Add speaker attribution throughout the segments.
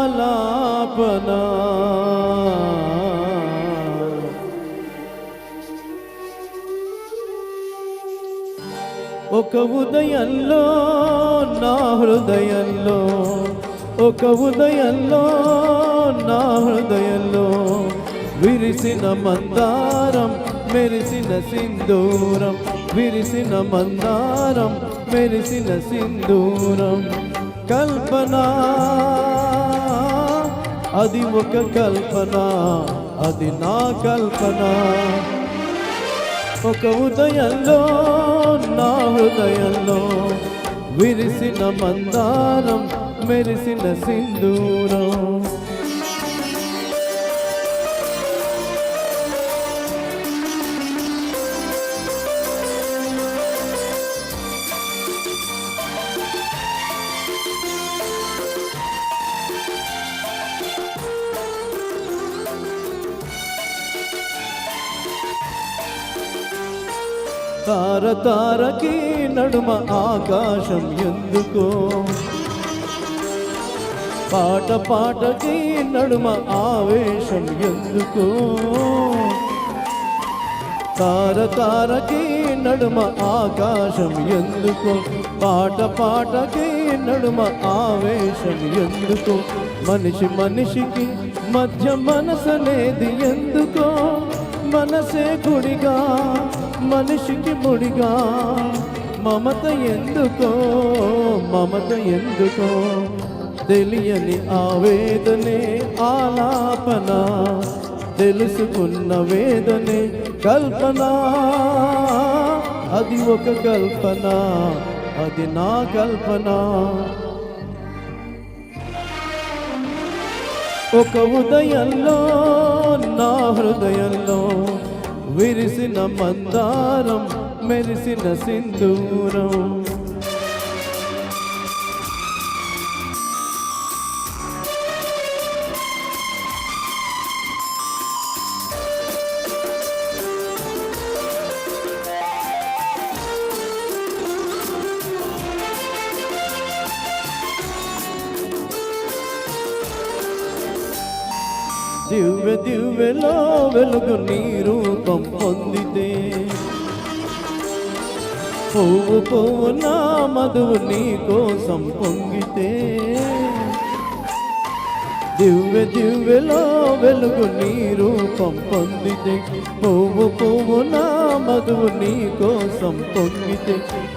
Speaker 1: కవితాలాపన ఒక ఉదయంలో నా హృదయంలో ఒక ఉదయంలో నా హృదయంలో విరిసిన మందారం మెరిసిన సింధూరం విరిసిన మందారం మెరిసిన సింధూరం కల్పన అది ఒక కల్పన అది నా కల్పన ఒక ఉదయంలో నా హృదయంలో విరిసిన మందారం మెరిసిన సింధూరం తార తారకి నడుమ ఆకాశం ఎందుకో పాట పాటకి నడుమ ఆవేశం ఎందుకో తార తారకి నడుమ ఆకాశం ఎందుకో పాట పాటకి నడుమ ఆవేశం ఎందుకో మనిషి మనిషికి మధ్య మనసనేది ఎందుకో మనసే గుడిగా మనిషికి ముడిగా మమత ఎందుకో మమత ఎందుకో తెలియని ఆవేదనే ఆలాపన తెలుసుకున్న వేదనే కల్పన అది ఒక కల్పన అది నా కల్పన ఒక ఉదయంలో నా హృదయంలో విరిసిన మందారం మెరిసిన సింధూరం దివ్య దివ్యలో వెలుగు నీ రూపం పొందితే పువ్వు పువ్వు నా మధువు నీ కోసం పొంగితే దివ్య దివ్యలో వెలుగు నీ రూపం పొందితే పువ్వు పువ్వు నా మధువు నీ కోసం పొంగితే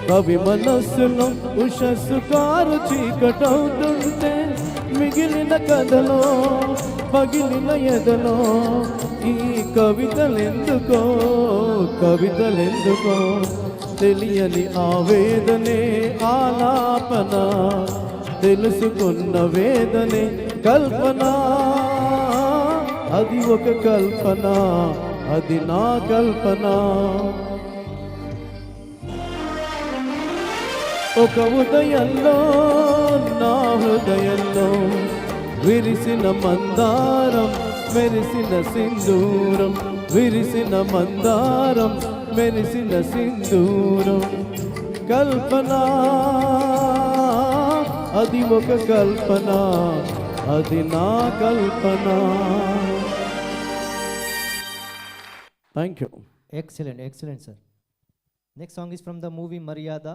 Speaker 1: కవి మనస్సులో ఉషస్సు కారు చీకటవుతుంటే మిగిలిన కథలో పగిలిన ఎదలో ఈ కవితలెందుకో కవితలెందుకో తెలియని ఆవేదనే ఆలాపన తెలుసుకున్న వేదనే కల్పన అది ఒక కల్పన అది నా కల్పన ఒక ఉదయంలో నా హృదయంలో విరిసిన మందారం మెరిసిన సింధూరం విరిసిన మందారం మెరిసిన సింధూరం కల్పన అది ఒక కల్పన అది నా కల్పన. Thank you.
Speaker 2: Excellent, excellent, sir. Next song is from the movie Maryada.